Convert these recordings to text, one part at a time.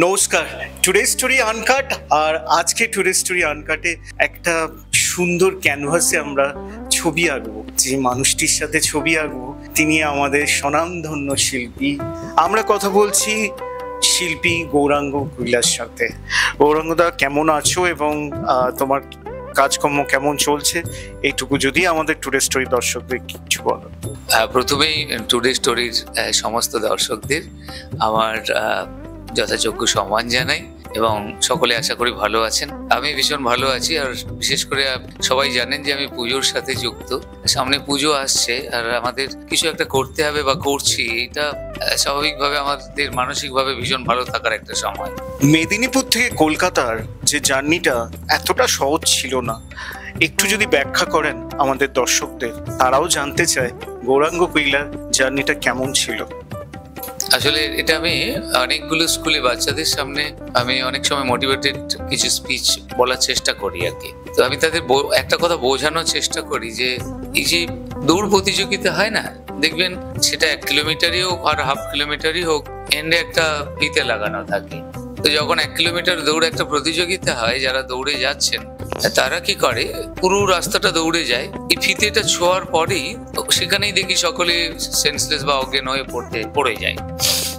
নমস্কার, today story uncut. আর আজকে today story আনকাটে একটা সুন্দর ক্যানভাসে আমরা ছবি আঁকবো। যে মানুষটির সাথে ছবি আঁকবো তিনি আমাদের স্বনামধন্য শিল্পী। আমরা কথা বলছি শিল্পী গৌরাঙ্গ কৈলাস সাথে। গৌরাঙ্গদা, কেমন আছো এবং তোমার কাজকর্ম কেমন চলছে, এইটুকু যদি আমাদের টুডে স্টোরি দর্শকদের কিছু বলো। প্রথমেই টুডে স্টোরির সমস্ত দর্শকদের আমার যথাযোগ্য সম্মান জানাই এবং সকলে আশা করি ভালো আছেন। আমি ভীষণ ভালো আছি। আর বিশেষ করে সবাই জানেন যে আমি পুজোর সাথে যুক্ত। সামনে পুজো আসছে আর আমাদের কিছু একটা করতে হবে বা করছি, এটা স্বাভাবিকভাবে আমাদের মানসিকভাবে ভীষণ ভালো থাকার একটা সময়। মেদিনীপুর থেকে কলকাতার যে জার্নিটা এতটা সহজ ছিল না, একটু যদি ব্যাখ্যা করেন আমাদের দর্শকদের, তারাও জানতে চায় গৌরাঙ্গ কৈলাস জার্নিটা কেমন ছিল। আসলে এটা আমি অনেকগুলো স্কুলে বাচ্চাদের সামনে আমি অনেক সময় মোটিভেটেড কিছু স্পিচ বলার চেষ্টা করি আর কি। তো আমি তাদের একটা কথা বোঝানোর চেষ্টা করি যে এই যে দৌড় প্রতিযোগিতা হয় না, দেখবেন সেটা 1 কিলোমিটারই হোক আর হাফ কিলোমিটারই হোক, এন্ডে একটা ফিতে লাগানো থাকে। তো যখন 1 কিলোমিটার দৌড় একটা প্রতিযোগিতা হয়, যারা দৌড়ে যাচ্ছেন তারা কি করে, পুরো রাস্তাটা দৌড়ে যায়, এই ফিতেটা ছোঁয়ার পরেই সেখানেই দেখি সকলে সেন্সলেস বা অজ্ঞান হয়ে পড়ে যায়।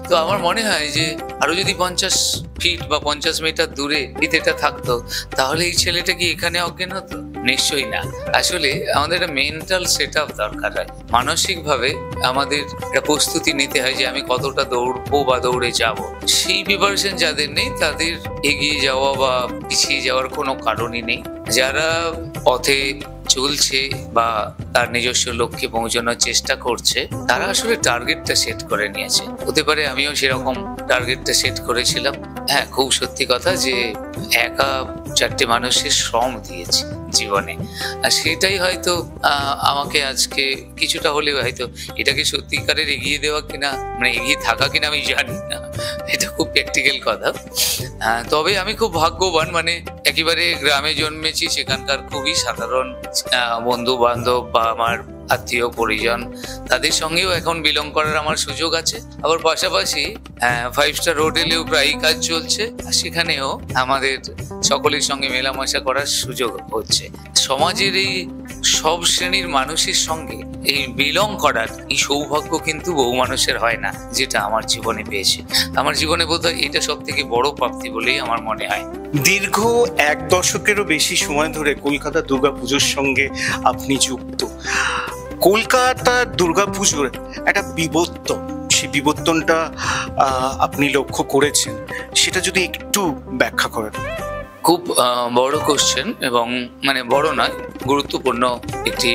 তো আমার মনে হয় যে আরো যদি 50 ফিট বা 50 মিটার দূরে ফিতেটা থাকতো, তাহলে এই ছেলেটা কি এখানে অজ্ঞান হতো? নিশ্চয়ই না। আসলে আমাদের একটা মেন্টাল সেট আপ দরকার হয়, মানসিকভাবে আমাদের একটা প্রস্তুতি নিতে হয় যে আমি কতটা দৌড়বো বা দৌড়ে যাব। সেই প্রিপারেশন যাদের নেই, তাদের এগিয়ে যাওয়া বা পিছিয়ে যাওয়ার কোনো কারণই নেই। যারা পথে চলছে বা তার নিজস্ব লক্ষ্যে পৌঁছানোর চেষ্টা করছে, তারা আসলে টার্গেটটা সেট করে নিয়েছে। হতে পারে আমিও সেরকম টার্গেটটা সেট করেছিলাম। হ্যাঁ, খুব সত্যি কথা যে একা 4টে মানুষের শ্রম দিয়েছি জীবনে, আর সেটাই হয়তো আমাকে আজকে কিছুটা হলেও হয়তো এটাকে সত্যিকারের এগিয়ে দেওয়া কিনা, মানে এগিয়ে থাকা কিনা আমি জানি না, এটা খুব প্র্যাকটিক্যাল কথা। তবে আমি খুব ভাগ্যবান, মানে একেবারে গ্রামে জন্মেছি, সেখানকার খুবই সাধারণ বন্ধু বান্ধব বা আমার আত্মীয় পরিজন, তাদের সঙ্গেও এখন বিলং করার আমার সুযোগ আছে। আবার পাশাপাশি 5 স্টার হোটেলেও প্রায় কাজ চলছে, সেখানেও আমাদের সকলের সঙ্গে মেলামেশা করার সুযোগ হচ্ছে। সমাজের এই সব শ্রেণীর মানুষের সঙ্গে এই বিলং করার এই সৌভাগ্য কিন্তু বহু মানুষের হয় না, যেটা আমার জীবনে পেয়েছে। আমার জীবনে বোধহয় এটা সব থেকে বড় প্রাপ্তি বলেই আমার মনে হয়। দীর্ঘ 1 দশকেরও বেশি সময় ধরে কলকাতা দুর্গাপুজোর সঙ্গে আপনি যুক্ত। কলকাতার দুর্গাপুজোর একটা বিবর্তন, সেই বিবর্তনটা আপনি লক্ষ্য করেছেন, সেটা যদি একটু ব্যাখ্যা করেন। খুব বড় কোশ্চেন এবং মানে বড় নয়, গুরুত্বপূর্ণ একটি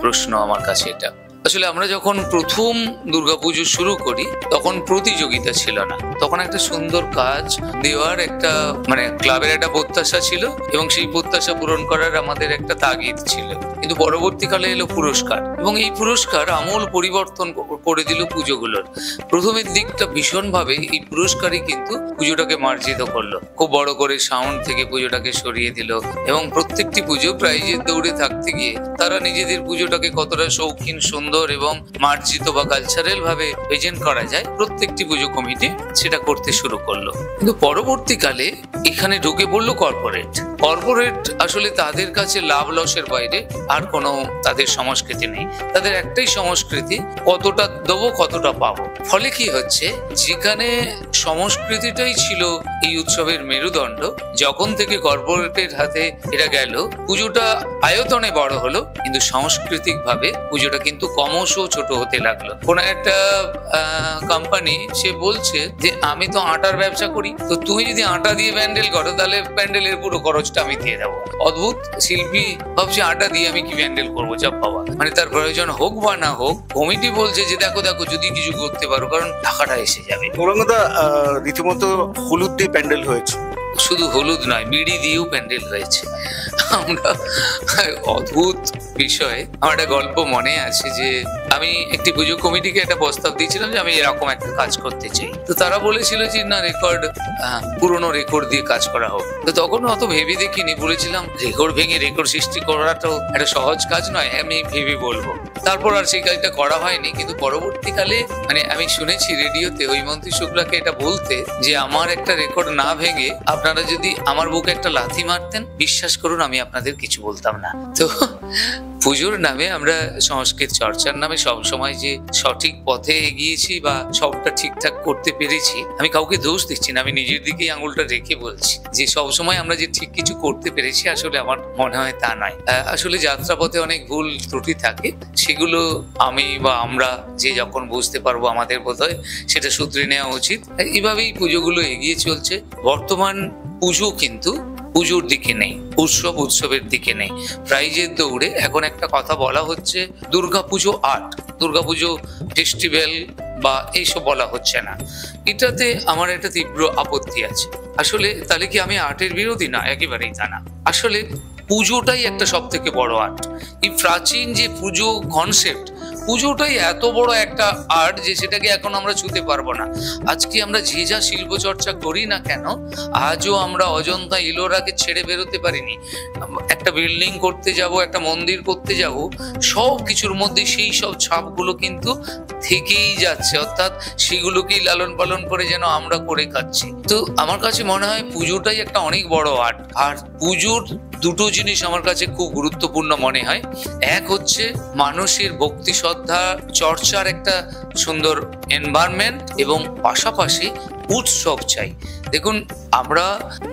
প্রশ্ন আমার কাছে এটা। আসলে আমরা যখন প্রথম দুর্গাপুজো শুরু করি তখন প্রতিযোগিতা ছিল না, তখন একটা সুন্দর কাজ দেওয়ার একটা মানে ক্লাবের একটা প্রত্যাশা ছিল এবং সেই প্রত্যাশা পূরণ করার আমাদের একটা তাগিদ ছিল। কিন্তু পরবর্তীকালে এলো পুরস্কার এবং এই পুরস্কার আমূল পরিবর্তন করে দিল পুজোগুলোর। প্রথমের দিকটা ভীষণভাবে এই পুরস্কারই কিন্তু পুজোটাকে মার্জিত করলো, খুব বড় করে সাউন্ড থেকে পুজোটাকে সরিয়ে দিল এবং প্রত্যেকটি পুজো প্রাইজের দৌড়ে থাকতে গিয়ে তারা নিজেদের পুজোটাকে কতটা শৌখিন, সুন্দর এবং মার্জিত বা কালচারাল ভাবে প্রেজেন্ট করা যায়, প্রত্যেকটি পুজো কমিটি সেটা করতে শুরু করলো। কিন্তু পরবর্তীকালে এখানে ঢুকে পড়লো কর্পোরেট। আসলে তাদের কাছে লাভ লসের বাইরে আর কোনো তাদের সংস্কৃতি নেই। তাদের একটাই সংস্কৃতি, কতটা দেবো কতটা পাবো। ফলে কি হচ্ছে, যেখানে সংস্কৃতিটাই ছিল এই উৎসবের মেরুদণ্ড, যখন থেকে কর্পোরেটের হাতে এটা গেল, পুজোটা আয়তনে বড় হলো কিন্তু সাংস্কৃতিক ভাবে পুজোটা কিন্তু ক্রমশ ছোট হতে লাগলো। কোন একটা কোম্পানি সে বলছে যে আমি তো আটার ব্যবসা করি, তো তুমি যদি আটা দিয়ে প্যান্ডেল করো তাহলে প্যান্ডেলের পুরো খরচটা আমি দিয়ে দেবো। অদ্ভুত, শিল্পী ভাবছে আটা দিয়ে আমি কি প্যান্ডেল করবো, যা বাবা, মানে তার প্রয়োজন হোক বা না হোক, কমিটি বলছে যে দেখো যদি কিছু করতে পারো, কারণ টাকাটা এসে যাবে। গৌরাঙ্গদা, রীতিমতো হলুদ দিয়ে প্যান্ডেল হয়েছে। শুধু হলুদ নয়, বিড়ি দিয়েও প্যান্ডেল হয়েছে। আমরা অদ্ভুত বিষয়, আমার একটা গল্প মনে আছে যে আমি একটি পুজো কমিটিকে একটা প্রস্তাব দিয়েছিলাম যে আমি এরকম একটা কাজ করতে চাই। তো তারা বলেছিল যে না, রেকর্ড, পুরোনো রেকর্ড দিয়ে কাজ করা হোক। তো তখন অত ভেবে দেখিনি, বলেছিলাম রেকর্ড ভেঙে রেকর্ড সৃষ্টি করাটাও একটা সহজ কাজ নয়, আমি ভেবে বলবো। তারপর আর সেই কাজটা করা হয়নি। কিন্তু পরবর্তীকালে মানে আমি শুনেছি রেডিওতে হৈমন্তী শুক্লাকে এটা বলতে যে আমার একটা রেকর্ড না ভেঙে আপনারা যদি আমার বুকে একটা লাথি মারতেন, বিশ্বাস করুন আমি আপনাদের কিছু বলতাম না। তো পুজোর নামে আমরা সংস্কৃত চর্চার নামে সবসময় যে সঠিক পথে এগিয়েছি বা সবটা ঠিকঠাক করতে পেরেছি, আমি কাউকে দোষ দিচ্ছি না, আমি নিজের দিকেই আঙুলটা রেখে বলছি যে সবসময় আমরা যে ঠিক কিছু করতে পেরেছি, আসলে আমার মনে হয় তা নয়। আসলে যাত্রাপথে অনেক ভুল ত্রুটি থাকে, সেগুলো আমি বা আমরা যে যখন বুঝতে পারবো আমাদের বোধহয় সেটা শুধরে নেওয়া উচিত। এইভাবেই পুজোগুলো এগিয়ে চলছে। বর্তমান পুজো কিন্তু পুজোর দিকে নেই, উৎসবের দিকে নেই, প্রাইজের দৌড়ে। এখন একটা কথা বলা হচ্ছে দুর্গাপুজো আর্ট, দুর্গাপুজো ফেস্টিভ্যাল বা এইসব বলা হচ্ছে না। এটাতে আমার একটা তীব্র আপত্তি আছে। আসলে তাহলে কি আমি আর্টের বিরোধী? না, একেবারেই তা না। আসলে পুজোটাই একটা সব থেকে বড় আর্ট। এই প্রাচীন যে পুজো কনসেপ্ট, পুজোটাই এত বড় একটা আর্ট যে সেটাকে এখন আমরা ছুঁতে পারবো না। আজকে আমরা যে যা শিল্প চর্চা করি না কেন, আজও আমরা অজন্তা ইলোরাকে ছেড়ে বেরোতে পারিনি। একটা বিল্ডিং করতে যাব, একটা মন্দির করতে যাব, সব কিছুর মধ্যে সেই সব ছাপগুলো কিন্তু থেকেই যাচ্ছে, অর্থাৎ সেগুলোকেই লালন পালন করে যেন আমরা করে খাচ্ছি। তো আমার কাছে মনে হয় পুজোটাই একটা অনেক বড় আর্ট। আর পুজোর দুটো জিনিস আমার কাছে খুব গুরুত্বপূর্ণ মনে হয়। এক হচ্ছে মানুষের ভক্তি শ্রদ্ধা চর্চার একটা সুন্দর এনভায়রনমেন্ট, এবং পাশাপাশি উৎসব চাই। দেখুন, আমরা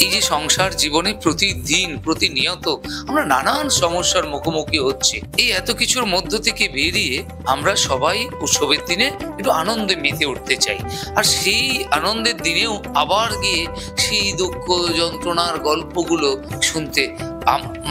এই যে সংসার জীবনে প্রতিদিন প্রতিনিয়ত আমরা নানান সমস্যার মুখোমুখি হচ্ছে, এই এত কিছুর মধ্য থেকে বেরিয়ে আমরা সবাই উৎসবের দিনে একটু আনন্দে মেতে উঠতে চাই। আর সেই আনন্দের দিনেও আবার গিয়ে সেই দুঃখ যন্ত্রণার গল্পগুলো শুনতে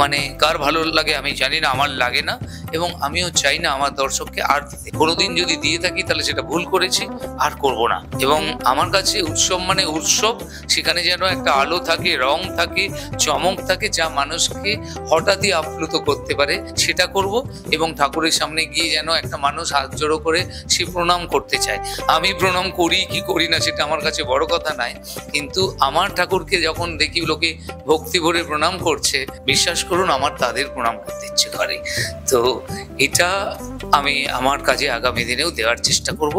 মানে কার ভালো লাগে আমি জানি না, আমার লাগে না, এবং আমিও চাই না আমার দর্শককে আর দিতে। কোনোদিন যদি দিয়ে থাকি তাহলে সেটা ভুল করেছি, আর করব না। এবং আমার কাছে উৎসব মানে উৎসব, সেখানে যেন একটা আলো থাকে, রং থাকে, চমক থাকে, যা মানুষকে হঠাৎই আপ্লুত করতে পারে, সেটা করব। এবং ঠাকুরের সামনে গিয়ে যেন একটা মানুষ হাত জড়ো করে সে প্রণাম করতে চায়। আমি প্রণাম করি কি করি না সেটা আমার কাছে বড় কথা নয়, কিন্তু আমার ঠাকুরকে যখন দেখি লোকে ভক্তি ভরে প্রণাম করছে, বিশ্বাস করুন আমার তাদের প্রণাম করতে ইচ্ছে করে। তো এটা আমি আমার কাজে আগামী দিনেও দেওয়ার চেষ্টা করব।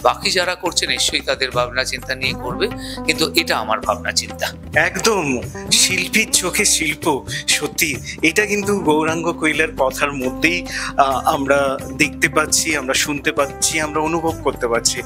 বাকি যারা করছে নিশ্চয়ই তাদের ভাবনা চিন্তা নিয়ে করবে, কিন্তু এটা আমার ভাবনা চিন্তা। একদম শিল্পীর চোখে শিল্প, সত্যি এটা কিন্তু গৌরাঙ্গ কৈলার কথার মধ্যেই আমরা দেখতে পাচ্ছি, আমরা শুনতে পাচ্ছি, আমরা অনুভব করতে পারছি।